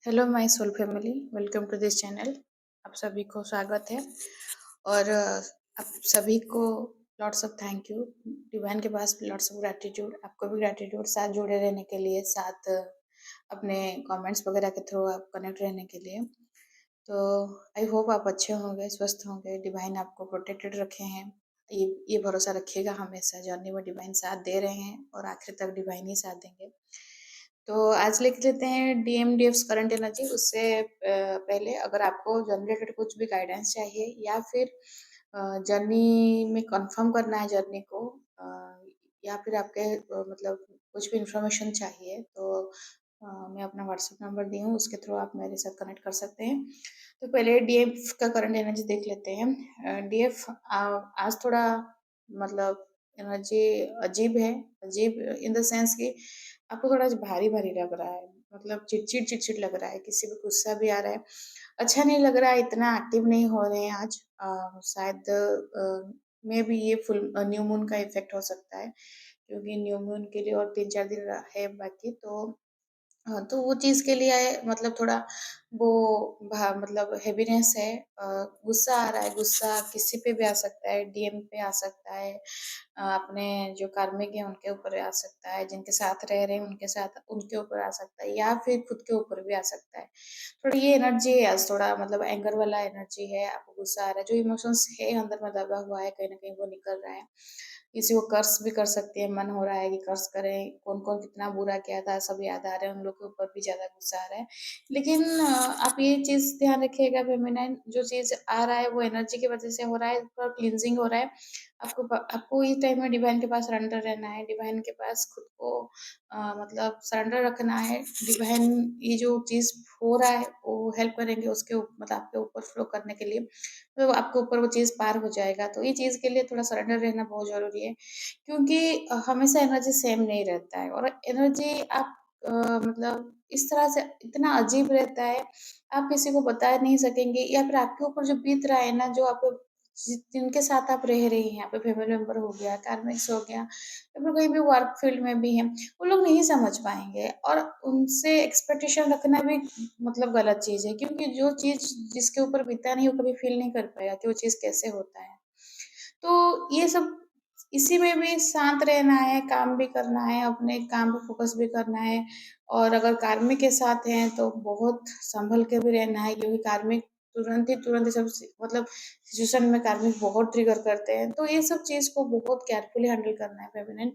Hello my soul family, welcome to this channel. आप सभी को स्वागत है और आप सभी को lots of thank you. Divine के पास लॉट्स ऑफ ग्रैटिट्यूड, आपको भी ग्रैटिट्यूड साथ जुड़े रहने के लिए, साथ अपने कमेंट्स वगैरह के थ्रू आप कनेक्ट रहने के लिए। तो आई होप आप अच्छे होंगे, स्वस्थ होंगे, डिवाइन आपको प्रोटेक्टेड रखे हैं। ये भरोसा रखिएगा हमेशा, जर्नी में डिवाइन साथ दे रहे हैं और आखिर तक डिवाइन ही साथ देंगे। तो आज लिख लेते हैं डीएमडीएफ्स करंट एनर्जी। उससे पहले अगर आपको जनरेटेड कुछ भी गाइडेंस चाहिए या फिर जर्नी में कंफर्म करना है जर्नी को, या फिर आपके मतलब कुछ भी इंफॉर्मेशन चाहिए, तो मैं अपना व्हाट्सएप नंबर दी हूँ, उसके थ्रू आप मेरे साथ कनेक्ट कर सकते हैं। तो पहले डीएफ का करंट एनर्जी देख लेते हैं। डीएफ आज थोड़ा मतलब एनर्जी अजीब है। अजीब इन द सेंस कि आपको थोड़ा भारी-भारी लग रहा है, मतलब चिड़चिड़ लग रहा है, किसी पे गुस्सा भी आ रहा है, अच्छा नहीं लग रहा है, इतना एक्टिव नहीं हो रहे हैं आज। शायद मेबी ये फुल न्यू मून का इफ़ेक्ट हो सकता है, क्योंकि न्यू मून के लिए और 3-4 दिन है बाकी। तो हाँ, तो वो चीज़ के लिए मतलब थोड़ा वो मतलब हेवीनेस है। गुस्सा आ रहा है, गुस्सा किसी पे भी आ सकता है, डीएम पे आ सकता है, अपने जो कार्मिक हैं उनके ऊपर आ सकता है, जिनके साथ रह रहे हैं उनके साथ उनके ऊपर आ सकता है, या फिर खुद के ऊपर भी आ सकता है। थोड़ी ये एनर्जी है आज, थोड़ा मतलब एंगर वाला एनर्जी है, आपको गुस्सा आ रहा है, जो इमोशंस है अंदर में दबा हुआ है, कहीं न कहीं वो निकल रहा है। किसी को कर्स भी कर सकती है, मन हो रहा है कि कर्स करें, कौन-कौन कितना बुरा किया था सब याद आ रहा है, उन लोग के ऊपर भी ज़्यादा गुस्सा आ रहा है। लेकिन आप ये चीज़ ध्यान रखिएगा, फेमिनाइन जो चीज़ आ रहा है वो एनर्जी की वजह से हो रहा है, थोड़ा क्लींजिंग हो रहा है। आपको इस टाइम में डिवाइन के पास सरेंडर रहना है, डिवाइन के पास खुद को मतलब सरेंडर रखना है। डिवाइन ये जो चीज़ हो रहा है वो हेल्प करेंगे उसके मतलब आपके ऊपर फ्लो करने के लिए, तो आपके ऊपर वो चीज़ पार हो जाएगा। तो ये चीज़ के लिए थोड़ा सरेंडर रहना बहुत ज़रूरी है, क्योंकि हमेशा एनर्जी सेम नहीं रहता है, और एनर्जी आप मतलब इस तरह से इतना अजीब रहता है, आप किसी को बता नहीं सकेंगे, या फिर आपके ऊपर जो बीत रहा है ना, जो आप जिनके साथ आप रह रही हैं, आपके फैमिली मेंबर हो गया, कार्मिक्स हो गया, या फिर कहीं भी वर्क फील्ड में भी हैं, वो लोग नहीं समझ पाएँगे, और उनसे एक्सपेक्टेशन रखना भी मतलब गलत चीज़ है, क्योंकि जो चीज़ जिसके ऊपर बीता नहीं, वो कभी फ़ील नहीं कर पाएगा कि वो चीज़ कैसे होता है। तो ये सब इसी में भी शांत रहना है, काम भी करना है, अपने काम पे फ़ोकस भी करना है, और अगर कार्मिक के साथ हैं तो बहुत सँभल के भी रहना है, क्योंकि कार्मिक तुरंत ही सब मतलब सिचुएशन में कार्मिक बहुत ट्रिगर करते हैं। तो ये सब चीज़ को बहुत केयरफुली हैंडल करना है फेमिनिन।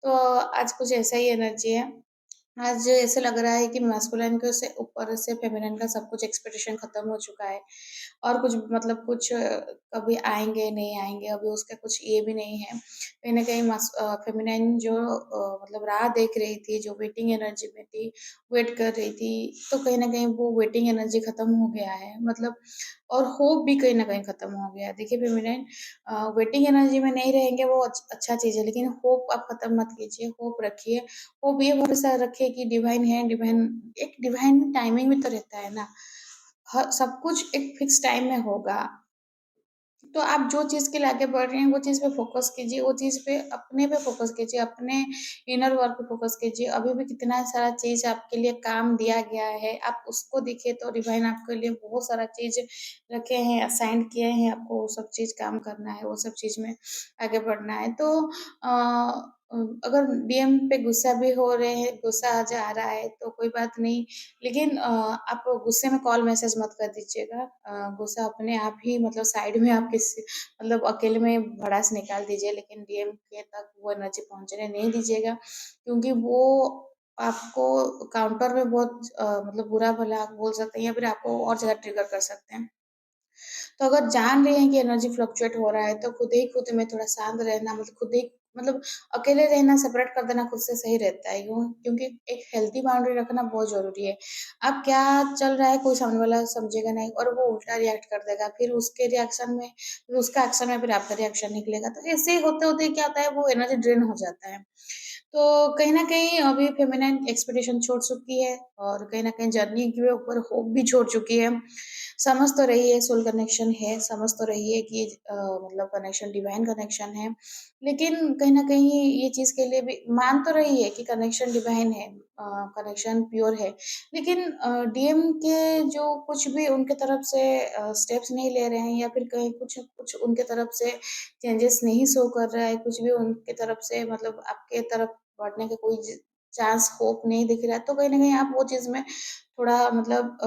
तो आज कुछ ऐसा ही एनर्जी है। आज ऐसा लग रहा है कि मास्कुलिन के से ऊपर से फेमिनिन का सब कुछ एक्सपेक्टेशन खत्म हो चुका है, और कुछ मतलब कुछ कभी आएँगे, नहीं आएँगे, अभी उसका कुछ ये भी नहीं है। कहीं न कहीं फेमिनिन जो मतलब राह देख रही थी, जो वेटिंग एनर्जी में थी, वेट कर रही थी, तो कहीं न कहीं वो वेटिंग एनर्जी खत्म हो गया है। मतलब और होप भी कहीं न कहीं खत्म हो गया है। देखिए फेमिनिन, वेटिंग एनर्जी में नहीं रहेंगे वो अच्छा चीज़ है, लेकिन होप आप खत्म मत कीजिए, होप रखिए। होप ये भरोसा रखिए कि डिवाइन है, डिवाइन टाइमिंग में तो रहता है ना। सब कुछ एक फिक्स टाइम में होगा। तो आप जो चीज़ के लिए आगे बढ़ रहे हैं, वो चीज़ पे फ़ोकस कीजिए, वो चीज़ पे अपने पे फ़ोकस कीजिए, अपने इनर वर्क पे फ़ोकस कीजिए। अभी भी कितना सारा चीज़ आपके लिए काम दिया गया है, आप उसको देखिए, तो डिवाइन आपके लिए बहुत सारा चीज़ रखे हैं, असाइन किए हैं, आपको वो सब चीज़ काम करना है, वो सब चीज़ में आगे बढ़ना है। तो अगर डीएम पे गुस्सा भी हो रहे हैं, गुस्सा आ जा रहा है, तो कोई बात नहीं, लेकिन आप गुस्से में कॉल मैसेज मत कर दीजिएगा। गुस्सा अपने आप ही मतलब साइड में आप किसी मतलब अकेले में भड़ास निकाल दीजिए, लेकिन डीएम के तक वो एनर्जी पहुँचने नहीं दीजिएगा, क्योंकि वो आपको काउंटर में बहुत मतलब बुरा-भला बोल सकते हैं, या फिर आपको और ज़्यादा ट्रिगर कर सकते हैं। तो अगर जान रहे हैं कि एनर्जी फ्लक्चुएट हो रहा है, तो खुद में थोड़ा शांत रहना, मतलब खुद ही मतलब अकेले रहना, सेपरेट कर देना खुद से सही रहता है। क्यों? क्योंकि एक हेल्थी बाउंड्री रखना बहुत ज़रूरी है। अब क्या चल रहा है कोई सामने वाला समझेगा नहीं, और वो उल्टा रिएक्ट कर देगा। फिर उसके रिएक्शन में फिर उसका एक्शन में फिर आपका रिएक्शन निकलेगा। तो ऐसे ही होते-होते क्या होता है, वो एनर्जी ड्रेन हो जाता है। तो कहीं न कहीं अभी फ़ेमिनाइन एक्सपेक्टेशन छोड़ चुकी है, और कहीं न कहीं जर्नी के ऊपर होप भी छोड़ चुकी है। समझ तो रही है सोल कनेक्शन है, समझ तो रही है कि मतलब कनेक्शन डिवाइन कनेक्शन है। लेकिन कहीं न कहीं ये चीज़ के लिए भी मान तो रही है कि कनेक्शन डिवाइन है। कनेक्शन प्योर है। लेकिन डीएम के जो कुछ भी उनके तरफ से स्टेप्स नहीं ले रहे हैं या फिर कहीं कुछ कुछ उनके तरफ से चेंजेस नहीं शो कर रहा है, कुछ भी उनके तरफ से मतलब आपके तरफ बढ़ने का कोई चांस, होप नहीं दिख रहा है, तो कहीं न कहीं आप वो चीज़ में थोड़ा मतलब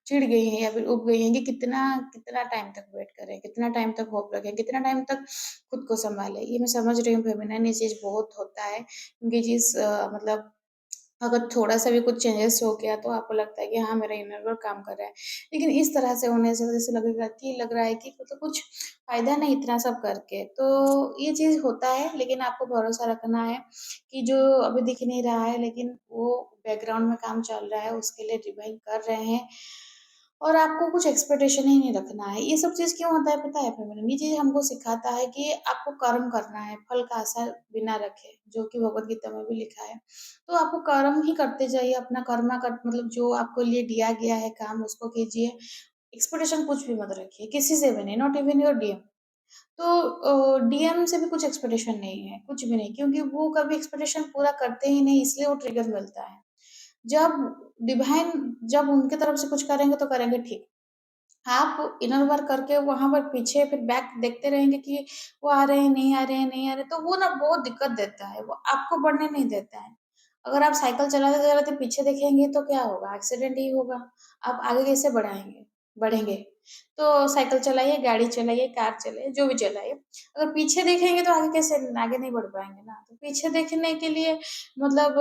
चिढ़ गई हैं या फिर ऊब गई हैं कि कितना कितना टाइम तक वेट करें, कितना टाइम तक होप रखें, कितना टाइम तक खुद को सँभालें। ये मैं समझ रही हूँ फेमिनिन ये चीज़ बहुत होता है, क्योंकि चीज़ मतलब अगर थोड़ा-सा भी कुछ चेंजेस हो गया तो आपको लगता है कि हाँ, मेरा इनर वर्क काम कर रहा है। लेकिन इस तरह से होने से जैसे लग रहा है कि मतलब कुछ फ़ायदा नहीं इतना सब करके। तो ये चीज़ होता है, लेकिन आपको भरोसा रखना है कि जो अभी दिख नहीं रहा है लेकिन वो बैकग्राउंड में काम चल रहा है, उसके लिए डिवाइन कर रहे हैं और आपको कुछ एक्सपेक्टेशन ही नहीं रखना है। ये सब चीज़ क्यों होता है पता है फेमिनिन? ये चीज़ हमको सिखाता है कि आपको कर्म करना है, फल का आशा बिना रखे, जो कि भगवद गीता में भी लिखा है। तो आपको कर्म ही करते जाइए, अपना कर्मा कर मतलब जो आपको लिए दिया गया है काम उसको कीजिए। एक्सपेक्टेशन कुछ भी मत रखिए, किसी से भी नहीं, नॉट इवन योर डीएम। तो डीएम से भी कुछ एक्सपेक्टेशन नहीं है, कुछ भी नहीं, क्योंकि वो कभी एक्सपेक्टेशन पूरा करते ही नहीं, इसलिए वो ट्रिगर मिलता है। जब डिवाइन जब उनके तरफ से कुछ करेंगे तो करेंगे ठीक। आप इनर वर्क करके वहाँ पर पीछे फिर बैक देखते रहेंगे कि वो आ रहे हैं, नहीं आ रहे हैं, नहीं आ रहे, तो वो ना बहुत दिक्कत देता है, वो आपको बढ़ने नहीं देता है। अगर आप साइकिल चलाते-चलाते पीछे देखेंगे तो क्या होगा? एक्सीडेंट ही होगा। आप आगे कैसे बढ़ेंगे? तो साइकिल चलाइए, गाड़ी चलाइए, कार चलाइए, जो भी चलाइए। अगर पीछे देखेंगे तो आगे नहीं बढ़ पाएँगे ना। तो पीछे देखने के लिए मतलब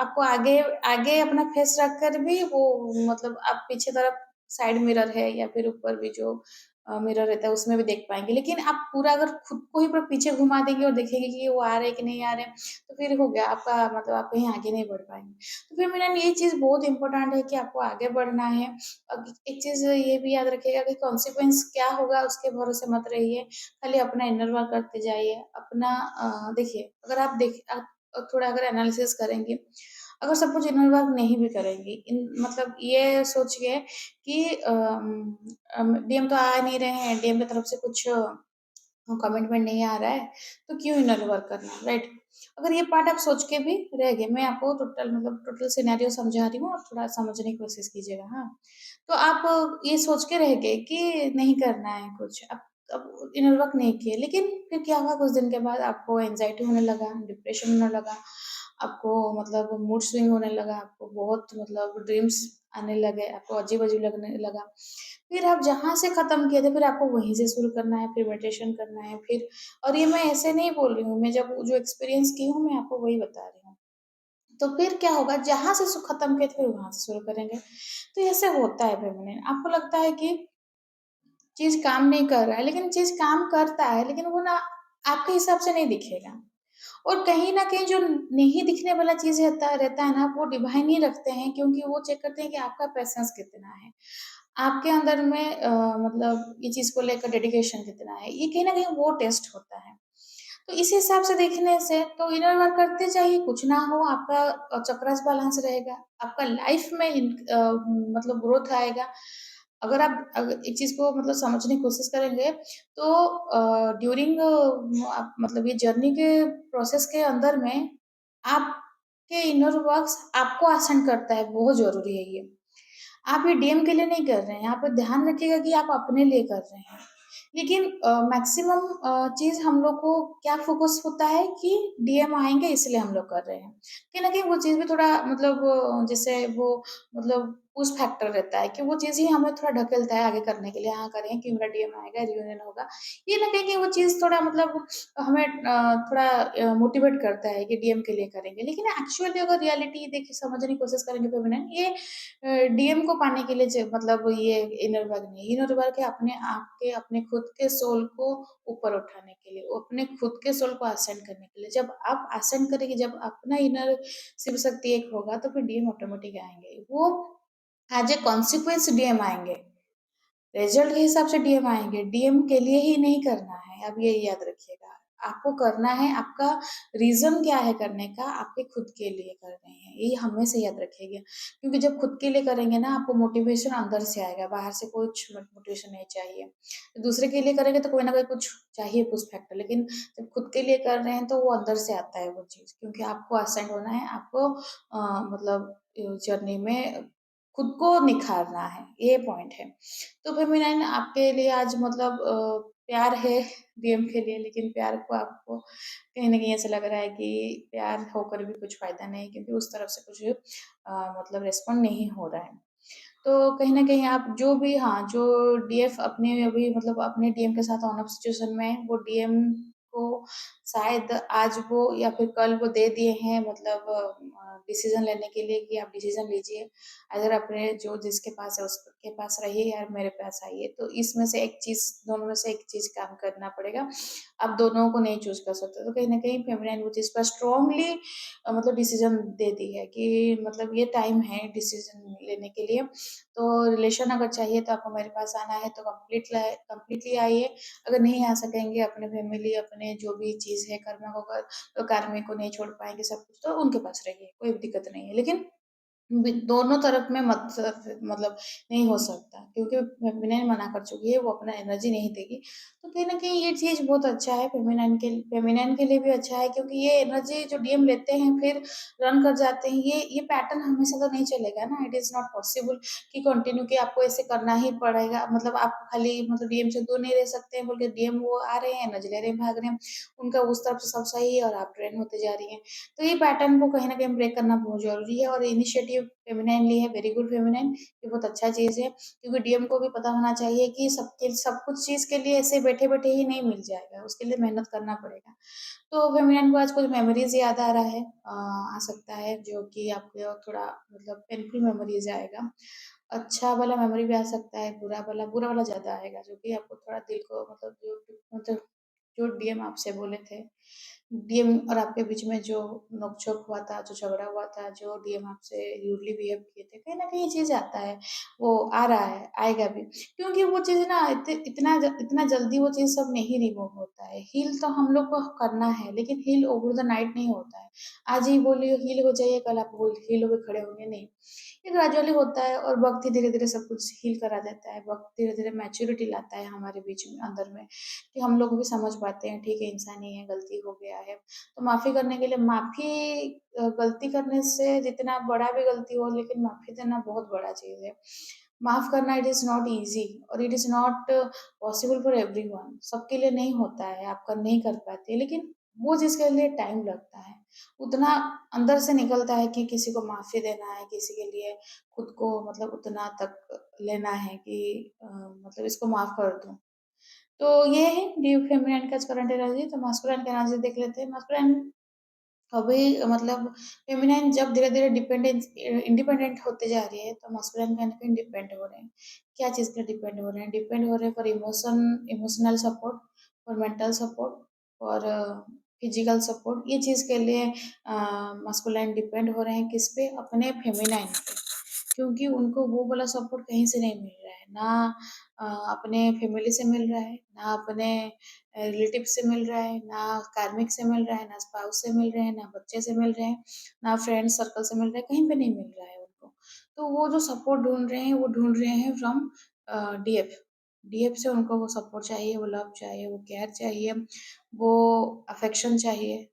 आपको आगे आगे अपना फेस रखकर भी वो मतलब आप पीछे तरफ साइड मिरर है या फिर ऊपर भी जो मिरर रहता है उसमें भी देख पाएँगे। लेकिन आप पूरा अगर खुद को ही पूरा पीछे घुमा देंगे और देखेंगे कि वो आ रहे हैं कि नहीं आ रहे हैं, तो फिर हो गया आपका मतलब आप कहीं आगे नहीं बढ़ पाएँगे। तो फिर मेरा ये चीज़ बहुत इम्पोर्टेंट है कि आपको आगे बढ़ना है। अब एक चीज़ ये भी याद रखिएगा कि कॉन्सिक्वेंस क्या होगा उसके भरोसे मत रहिए। खाली अपना इनर वर्क करते जाइए। अपना देखिए आप थोड़ा अगर एनालिसिस करेंगे, अगर सपोज़ इनर वर्क नहीं भी करेंगी, इन मतलब ये सोचिए कि डीएम तो आ नहीं रहे हैं, डीएम की तरफ से कुछ कमिटमेंट नहीं आ रहा है, तो क्यों इनर वर्क करना, राइट? अगर ये पार्ट आप सोच के भी रह गए, मैं आपको टोटल सिनेरियो समझा रही हूँ, आप थोड़ा समझने की कोशिश कीजिएगा, हाँ? तो आप ये सोच के रह गए कि नहीं करना है कुछ, अब इनर वर्क नहीं किए, लेकिन फिर क्या हुआ कुछ दिन के बाद आपको एंग्ज़ायटी होने लगा, डिप्रेशन होने लगा, आपको मतलब मूड स्विंग होने लगा, आपको बहुत मतलब ड्रीम्स आने लगे, आपको अजीब-अजीब लगने लगा। फिर आप जहाँ से ख़त्म किए थे, फिर आपको वहीं से शुरू करना है, फिर मेडिटेशन करना है, फिर और ये मैं ऐसे नहीं बोल रही हूँ, मैं जब जो एक्सपीरियंस की हूँ, मैं आपको वही बता रही हूँ। तो फिर क्या होगा, जहाँ से ख़त्म किए थे, फिर वहाँ से शुरू करेंगे। तो ऐसे होता है फेमिनिन। आपको लगता है कि चीज़ काम नहीं कर रहा है, लेकिन चीज़ काम करता है, लेकिन वो ना आपके हिसाब से नहीं दिखेगा। और कहीं न कहीं जो नहीं दिखने वाला चीज़ रहता रहता है ना, वो डिवाइन ही रखते हैं, क्योंकि वो चेक करते हैं कि आपका पेशेंस कितना है। आपके अंदर में मतलब ये चीज़ को लेकर डेडिकेशन कितना है, ये कहीं न कहीं वो टेस्ट होता है। तो इस हिसाब से देखने से तो इनर वर्क करते जाइए, कुछ ना हो आपका चक्रास बैलेंस रहेगा, आपका लाइफ में मतलब ग्रोथ आएगा। अगर आप एक चीज़ को मतलब समझने की कोशिश करेंगे तो ड्यूरिंग आप मतलब ये जर्नी के प्रोसेस के अंदर में आपके इनर वर्क्स आपको आसन करता है, बहुत ज़रूरी है ये। आप ये डीएम के लिए नहीं कर रहे हैं, यहाँ पे ध्यान रखिएगा कि आप अपने लिए कर रहे हैं। लेकिन मैक्सिमम चीज़ हम लोग को क्या फ़ोकस होता है कि डीएम आएँगे इसलिए हम लोग कर रहे हैं। कहीं न कहीं वो चीज़ भी थोड़ा मतलब जैसे वो मतलब पुश फैक्टर रहता है कि वो चीज़ ही हमें थोड़ा ढकेलता है आगे करने के लिए, हाँ, करें कि मेरा डीएम आएगा, रियूनियन होगा। ये ना कहीं कि वो चीज़ थोड़ा मतलब हमें थोड़ा मोटिवेट करता है कि डीएम के लिए करेंगे। लेकिन एक्चुअली अगर रियलिटी देखिए समझने की कोशिश करेंगे फेमिनिन, ये डीएम को पाने के लिए मतलब ये इनर वर्क नहीं है। इनर वर्क है अपने आप के अपने खुद के सोल को ऊपर उठाने के लिए, वो अपने खुद के सोल को असेंड करने के लिए। जब आप असेंड करेंगे, जब अपना इनर शिव शक्ति एक होगा तो फिर डीएम ऑटोमेटिक आएँगे। वो एज़ ए कॉन्सिक्वेंस डीएम आएँगे। रिज़ल्ट के हिसाब से डीएम आएँगे, डीएम के लिए ही नहीं करना है, आप ये याद रखिएगा। आपको करना है, आपका रीज़न क्या है करने का, आपके खुद के लिए कर रहे हैं, ये हमेशा याद रखिएगा। क्योंकि जब खुद के लिए करेंगे ना, आपको मोटिवेशन अंदर से आएगा, बाहर से कुछ मोटिवेशन नहीं चाहिए। दूसरे के लिए करेंगे तो कोई ना कोई कुछ चाहिए पुश फैक्टर, लेकिन जब खुद के लिए कर रहे हैं तो वो अंदर से आता है वो चीज़, क्योंकि आपको असेंड होना है, आपको मतलब जर्नी में खुद को निखारना है, ये पॉइंट है। तो फेमिनाइन आपके लिए आज मतलब प्यार है डीएम के लिए, लेकिन प्यार को आपको कहीं न कहीं ऐसा लग रहा है कि प्यार होकर भी कुछ फ़ायदा नहीं, क्योंकि उस तरफ से कुछ मतलब रिस्पॉन्ड नहीं हो रहा है। तो कहीं न कहीं आप जो भी हाँ, जो डीएफ अपने अभी मतलब अपने डीएम के साथ ऑन ऑफ सिचुएशन में है, वो डीएम को शायद आज वो या फिर कल वो दे दिए हैं मतलब डिसीज़न लेने के लिए कि आप डिसीज़न लीजिए। अगर अपने जो जिसके पास है उसके पास रहिए या मेरे पास आइए। तो इसमें से एक चीज़ दोनों में से एक चीज़ काम करना पड़ेगा। आप दोनों को नहीं चूज़ कर सकते। तो कहीं न कहीं फेमिनाइन वो चीज़ पर स्ट्रांगली मतलब डिसीज़न दे दी है कि मतलब ये टाइम है डिसीज़न लेने के लिए। तो रिलेशन अगर चाहिए तो आपको मेरे पास आना है तो कंप्लीटली आइए। अगर नहीं आ सकेंगे अपने फैमिली, अपने जो भी चीज़ है कर्मा को तो कर्मे को नहीं छोड़ पाएँगे सब कुछ, तो उनके पास रहिए, कोई दिक्कत नहीं है। लेकिन दोनों तरफ में मत मतलब नहीं हो सकता, क्योंकि फेमिनाइन मना कर चुकी है, वो अपना एनर्जी नहीं देगी। तो कहीं न कहीं ये चीज़ बहुत अच्छा है फेमिनाइन के लिए भी अच्छा है, क्योंकि ये एनर्जी जो डीएम लेते हैं फिर रन कर जाते हैं, ये पैटर्न हमेशा तो नहीं चलेगा ना। इट इज़ नॉट पॉसिबल कि कंटिन्यू कि आपको ऐसे करना ही पड़ेगा। मतलब आप खाली मतलब डीएम से दूर नहीं रह सकते हैं बोल के डीएम वो आ रहे हैं, एनर्जी ले रहे हैं, भाग रहे हैं। उनका उस तरफ से सब सही है और आप ड्रेन होते जा रही हैं। तो ये पैटर्न को कहीं न कहीं ब्रेक करना बहुत ज़रूरी है, और इनिशिएटिव फेमिनाइन ली है, वेरी गुड फेमिनाइन, ये बहुत अच्छा चीज़ है, क्योंकि डीएम को भी पता होना चाहिए कि सब कुछ चीज़ के लिए ऐसे बैठे-बैठे ही नहीं मिल जाएगा, उसके लिए मेहनत करना पड़ेगा। तो फेमिनाइन को आज कुछ मेमोरीज़ याद आ रहा है आ सकता है, जो कि आपको थोड़ा मतलब पेनफुल मेमोरीज़ आएगा। अच्छा वाला मेमोरी भी आ सकता है, बुरा वाला ज़्यादा आएगा, जो कि आपको थोड़ा दिल को मतलब जो डीएम आपसे बोले थे, डीएम और आपके बीच में जो नोक-झोंक हुआ था, जो झगड़ा हुआ था, जो डीएम आपसे र्यूडली बिहेव किए थे, कहीं न कहीं ये चीज़ आता है, वो आ रहा है, आएगा भी। क्योंकि वो चीज़ ना इतना जल्दी वो चीज़ सब नहीं रिमूव होता है। हील तो हम लोग को करना है, लेकिन हील ओवर द नाइट नहीं होता है। आज ही बोलिए हील हो जाइए, कल आप हील होके खड़े होंगे, नहीं। ये ग्रेजुअली होता है, और वक़्त ही धीरे-धीरे सब कुछ हील करा देता है। वक़्त धीरे-धीरे मैच्योरिटी लाता है हमारे बीच में, अंदर में, कि हम लोग भी समझ पाते हैं, ठीक है, इंसान ही है, गलती हो गया है। तो माफ़ी करने के लिए गलती करने से जितना बड़ा भी गलती हो, लेकिन माफ़ी देना बहुत बड़ा चीज़ है। माफ़ करना इट इज़ नॉट ईज़ी, और it is not possible for everyone, सबके लिए नहीं होता है, आप नहीं कर पाते, लेकिन वो चीज़ के लिए टाइम लगता है। उतना अंदर से निकलता है कि किसी को माफ़ी देना है, किसी के लिए खुद को मतलब उतना तक लेना है कि मतलब इसको माफ़ कर दूँ। तो ये है ड्यू फेमिनिन का करंट एनर्जी। तो मास्कुलिन का एनर्जी देख लेते हैं। मास्कुलिन अभी मतलब फेमिनिन जब धीरे-धीरे इंडिपेंडेंट होते जा रही है, तो मास्कुलिन कहीं न कहीं डिपेंड हो रहे हैं। क्या चीज़ पे डिपेंड हो रहे हैं? डिपेंड हो रहे हैं for emotional support, for mental support, for physical support. ये चीज़ के लिए मास्कुलिन डिपेंड हो रहे हैं किस पे? अपने फेमिनिन पे। क्योंकि उनको वो वाला सपोर्ट कहीं से नहीं मिल रहा है। ना अपने फैमिली से मिल रहा है, ना अपने रिलेटिव से मिल रहा है, ना कार्मिक से मिल रहा है, ना स्पाउस से मिल रहे हैं, ना बच्चे से मिल रहे हैं, ना फ्रेंड सर्कल से मिल रहा है, कहीं पे नहीं मिल रहा है उनको। तो वो जो सपोर्ट ढूँढ रहे हैं, वो ढूँढ रहे हैं फ्रॉम डीएफ। डीएफ से उनको वो सपोर्ट चाहिए, वो लव चाहिए, वो केयर चाहिए, वो अफेक्शन चाहिए।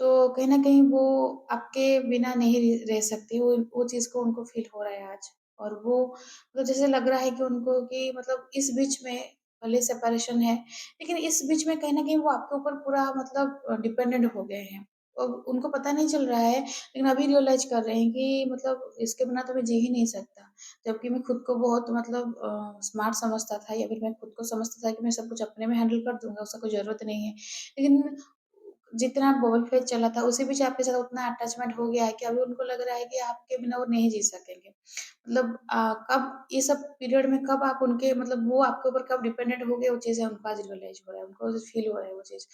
तो कहीं न कहीं वो आपके बिना नहीं रह सकती, वो चीज़ को उनको फ़ील हो रहा है आज। और वो मतलब जैसे लग रहा है कि उनको कि मतलब इस बीच में भले सेपरेशन है, लेकिन इस बीच में कहीं न कहीं वो आपके ऊपर पूरा मतलब डिपेंडेंट हो गए हैं। उनको पता नहीं चल रहा है, लेकिन अभी रियलाइज़ कर रहे हैं कि मतलब इसके बिना तो मैं जी ही नहीं सकता। जबकि मैं खुद को बहुत मतलब स्मार्ट समझता था, या फिर मैं खुद को समझता था कि मैं सब कुछ अपने में हैंडल कर दूँगा, उसका कोई ज़रूरत नहीं है। लेकिन जितना बबल फेज़ चला था, उसी बीच आपके साथ उतना अटैचमेंट हो गया है कि अभी उनको लग रहा है कि आपके बिना वो नहीं जी सकेंगे। मतलब कब ये सब पीरियड में कब आप उनके मतलब वो आपके ऊपर कब डिपेंडेंट हो गए, वो चीज़ें उनको आज रियलाइज़ हो रहा है, उनको फ़ील हो रहा है वो चीज़।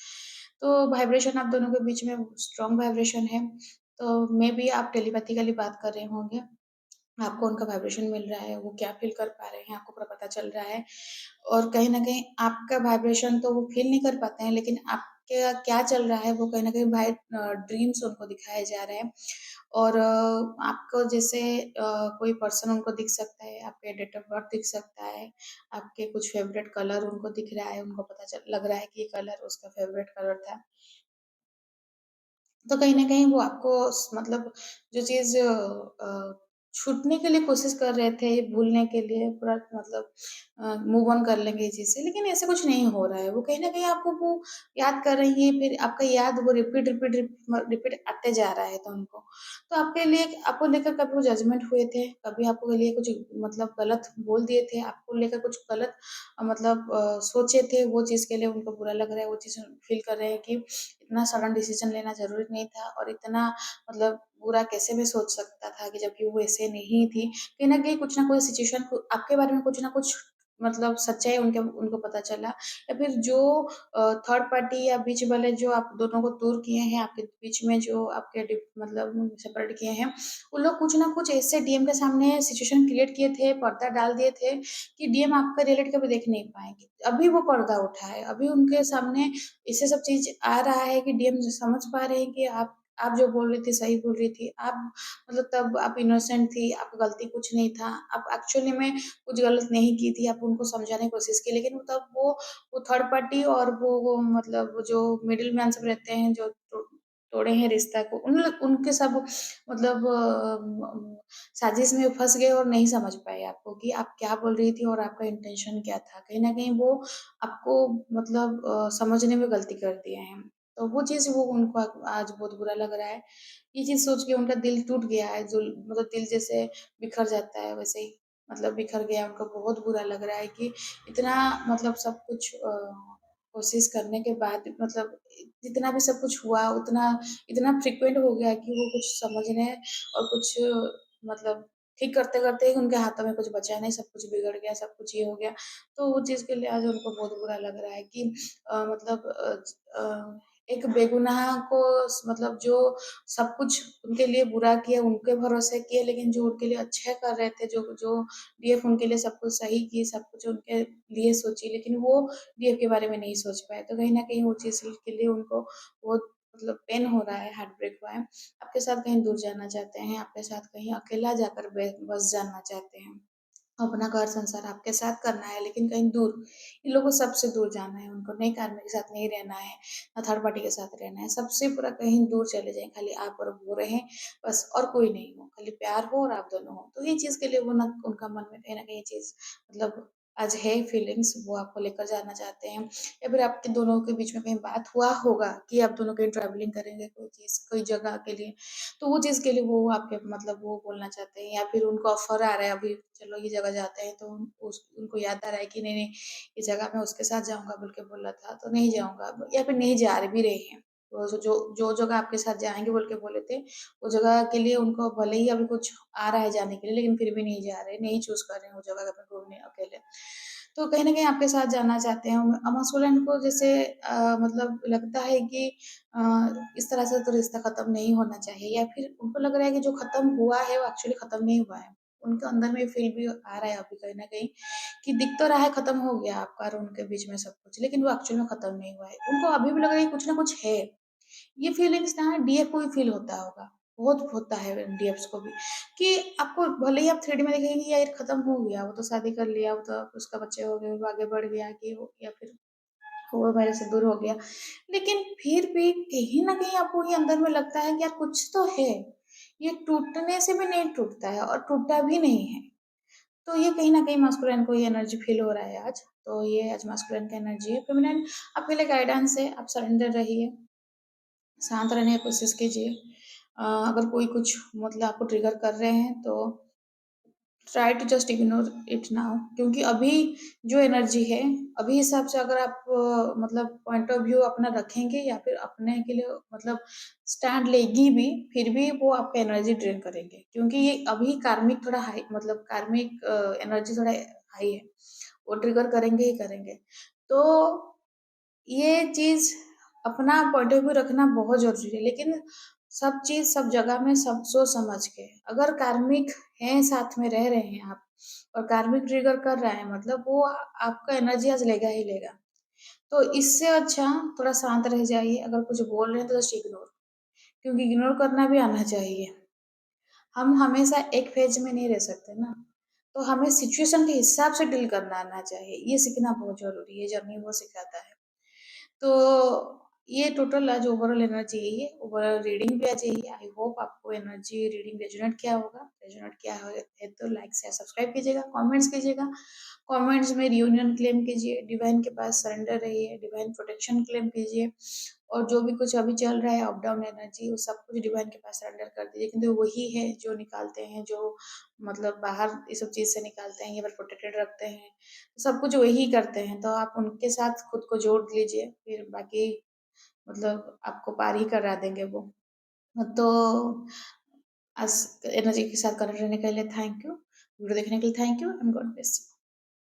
तो वाइब्रेशन आप दोनों के बीच में स्ट्रॉन्ग वाइब्रेशन है, तो मेबी आप टेलीपैथिकली बात कर रहे होंगे। आपको उनका वाइब्रेशन मिल रहा है, वो क्या फ़ील कर पा रहे हैं, आपको पूरा पता चल रहा है। और कहीं न कहीं आपका वाइब्रेशन तो वो फ़ील नहीं कर पाते हैं, लेकिन आप क्या क्या चल रहा है वो कहीं न कहीं ड्रीम्स उनको दिखाए जा रहे हैं। और आपको जैसे कोई पर्सन उनको दिख सकता है, आपके डेट ऑफ बर्थ दिख सकता है, आपके कुछ फ़ेवरेट कलर उनको दिख रहा है, उनको पता चल लग रहा है कि ये कलर उसका फ़ेवरेट कलर था। तो कहीं न कहीं वो आपको मतलब जो चीज़ छूटने के लिए कोशिश कर रहे थे, भूलने के लिए पूरा मतलब मूव ऑन कर लेंगे इस चीज़ से, लेकिन ऐसा कुछ नहीं हो रहा है। वो कहीं न कहीं आपको वो याद कर रही हैं, फिर आपका याद वो रिपीट आते जा रहा है तो उनको। तो आपके लिए आपको लेकर कभी वो जजमेंट हुए थे? कभी आपको लिए कुछ मतलब गलत बोल दिए थे? आपको लेकर कुछ गलत सोचे थे, वो चीज़ के लिए उनको बुरा लग रहा है, वो चीज़ फ़ील कर रहे हैं कि इतना सडन डिसीज़न लेना ज़रूरी नहीं था और इतना मतलब बुरा कैसे भी सोच सकता था कि जबकि वो ऐसे नहीं थी। कहीं न कहीं कुछ न कुछ सिचुएशन को आपके बारे में कुछ न कुछ मतलब सच्चाई उनको पता चला या फिर जो थर्ड पार्टी या बीच वाले जो आप दोनों को दूर किए हैं, आपके बीच में जो आपके मतलब सेपरेट किए हैं, वो लोग कुछ न कुछ ऐसे डीएम के सामने सिचुएशन क्रिएट किए थे, पर्दा डाल दिए थे कि डीएम आपका रिएलिटी कभी देख नहीं पाएँगे। अभी वो पर्दा उठा है, अभी उनके सामने इससे सब चीज़ आ रहा है कि डीएम समझ पा रहे हैं कि आप जो बोल रही थी, सही बोल रही थी। आप मतलब तब आप इनोसेंट थी, आपकी गलती कुछ नहीं था। आप एक्चुअली में कुछ गलत नहीं की थी, आप उनको समझाने की कोशिश की, लेकिन तब वो थर्ड पार्टी और वो मतलब वो जो मिडल मैन सब रहते हैं, जो तोड़े हैं रिश्ता को, उनके सब मतलब साजिश में फँस गए और नहीं समझ पाए आपको कि आप क्या बोल रही थी और आपका इंटेंशन क्या था। कहीं न कहीं वो आपको मतलब समझने में गलती कर दिए हैं। तो वो चीज़ वो उनको आज बहुत बुरा लग रहा है। ये चीज़ सोच के उनका दिल टूट गया है, जो मतलब दिल जैसे बिखर जाता है वैसे ही मतलब बिखर गया, उनको बहुत बुरा लग रहा है कि इतना मतलब सब कुछ कोशिश करने के बाद मतलब जितना भी सब कुछ हुआ उतना इतना फ्रीक्वेंट हो गया कि वो कुछ समझने और कुछ मतलब ठीक करते-करते ही उनके हाथों में कुछ बचा नहीं, सब कुछ बिगड़ गया, सब कुछ ये हो गया। तो वो चीज़ के लिए आज उनको बहुत बुरा लग रहा है कि एक बेगुनाह को मतलब जो सब कुछ उनके लिए बुरा किया, उनके भरोसे किए, लेकिन जो उनके लिए अच्छा कर रहे थे, जो जो डीएफ उनके लिए सब कुछ सही की, सब कुछ उनके लिए सोची, लेकिन वो डीएफ के बारे में नहीं सोच पाए। तो कहीं न कहीं वो चीज़ के लिए उनको बहुत मतलब पेन हो रहा है, हार्ट ब्रेक हुआ है। आपके साथ कहीं दूर जाना चाहते हैं, आपके साथ कहीं अकेला जाकर बस जाना चाहते हैं। अपना घर-संसार आपके साथ करना है, लेकिन कहीं दूर, इन लोगों को सबसे दूर जाना है, उनको नई कार्मिक के साथ नहीं रहना है, ना थर्ड पार्टी के साथ रहना है, सबसे पूरा कहीं दूर चले जाएँ, खाली आप और वो रहें, बस और कोई नहीं हो, खाली प्यार हो और आप दोनों हो। तो ये चीज़ के लिए वो ना उनका मन में कहीं न कहीं ये चीज़ मतलब आज है फीलिंग्स, वो आपको लेकर जाना चाहते हैं या फिर आपके दोनों के बीच में कहीं बात हुआ होगा कि आप दोनों कहीं ट्रैवलिंग करेंगे, कोई चीज़, कोई जगह के लिए, तो वो चीज़ के लिए वो आपके मतलब वो बोलना चाहते हैं या फिर उनको ऑफ़र आ रहा है अभी चलो ये जगह जाते हैं तो उनको याद आ रहा है कि नहीं, नहीं ये जगह मैं उसके साथ जाऊँगा बोल के बोला था तो नहीं जाऊँगा या फिर नहीं जा रहे भी रहे हैं। तो जो जो जगह आपके साथ जाएँगे बोल के बोले थे, वो जगह के लिए उनको भले ही अभी कुछ आ रहा है जाने के लिए लेकिन फिर भी नहीं जा रहे, नहीं चूज़ कर रहे हैं वो जगह पे घूमने अकेले। तो कहीं न कहीं आपके साथ जाना चाहते हैं। मसूलन को जैसे मतलब लगता है कि अ, इस तरह से तो रिश्ता खत्म नहीं होना चाहिए या फिर उनको लग रहा है कि जो खत्म हुआ है वो एक्चुअली खत्म नहीं हुआ है। उनके अंदर में फील भी आ रहा है अभी कहीं न कहीं कि दिख तो रहा है खत्म हो गया आपका और उनके बीच में सब कुछ, लेकिन वो एक्चुअल में खत्म नहीं हुआ है। उनको अभी भी लग रहा है कि कुछ ना कुछ है। ये फीलिंग्स ना डीएफ को भी फील होता होगा, बहुत होता है डीएफ्स को भी कि आपको भले ही आप 3D में देखेंगे कि यार खत्म हो गया, वो तो शादी कर लिया, वो तो उसका बच्चे हो गए, वो आगे बढ़ गया कि वो या फिर वो मेरे से दूर हो गया। लेकिन फिर भी कहीं न कहीं आपको ये अंदर में लगता है कि यार कुछ तो है। ये टूटने से भी नहीं टूटता है और टूटा भी नहीं है। तो ये कहीं न कहीं मास्कुलिन को ये एनर्जी फ़ील हो रहा है आज। तो ये आज मास्कुलिन का एनर्जी है। फ़ेमिनिन आपके लिए गाइडेंस है, आप सरेंडर रहिए, शांत रहने की कोशिश कीजिए। अगर कोई कुछ मतलब आपको ट्रिगर कर रहे हैं तो try to just ignore it now क्योंकि अभी जो एनर्जी है, अभी हिसाब से अगर आप मतलब पॉइंट ऑफ व्यू अपना रखेंगे या फिर अपने के लिए मतलब स्टैंड लेगी भी, फिर भी वो आपका एनर्जी ड्रेन करेंगे क्योंकि ये अभी कार्मिक थोड़ा हाई मतलब कार्मिक एनर्जी थोड़ा हाई है, वो ट्रिगर करेंगे ही करेंगे। तो ये चीज़ अपना पॉइंट ऑफ व्यू रखना बहुत ज़रूरी है, लेकिन सब चीज़ सब जगह में सब सोच समझ के, अगर कार्मिक हैं साथ में रह रहे हैं आप और कार्मिक ट्रिगर कर रहा है मतलब वो आपका एनर्जी आज लेगा ही लेगा। तो इससे अच्छा थोड़ा शांत रह जाइए, अगर कुछ बोल रहे हैं तो जस्ट इग्नोर, क्योंकि इग्नोर करना भी आना चाहिए। हम हमेशा एक फ़ेज़ में नहीं रह सकते ना, तो हमें सिचुएशन के हिसाब से डील करना आना चाहिए, ये सीखना बहुत ज़रूरी है, जर्नी वो सिखाता है। तो ये टोटल आज ओवरऑल एनर्जी यही है, ओवरऑल रीडिंग भी आज यही है। आई होप आपको एनर्जी रीडिंग रेजोनेट किया होगा। रेजोनेट किया है तो लाइक शेयर सब्सक्राइब कीजिएगा, कमेंट्स कीजिएगा। कमेंट्स में रियूनियन क्लेम कीजिए, डिवाइन के पास सरेंडर रहिए, डिवाइन प्रोटेक्शन क्लेम कीजिए, और जो भी कुछ अभी चल रहा है अप डाउन एनर्जी वो सब कुछ डिवाइन के पास सरेंडर कर दीजिए, क्योंकि वही है जो निकालते हैं, जो मतलब बाहर ये सब चीज़ से निकालते हैं, ये पर प्रोटेक्टेड रखते हैं, सब कुछ वही करते हैं। तो आप उनके साथ खुद को जोड़ लीजिए, फिर बाकी मतलब आपको पार ही करा देंगे वो। तो आज एनर्जी के साथ कनेक्ट रहने के लिए थैंक यू। वीडियो देखने के लिए thank you and God bless you.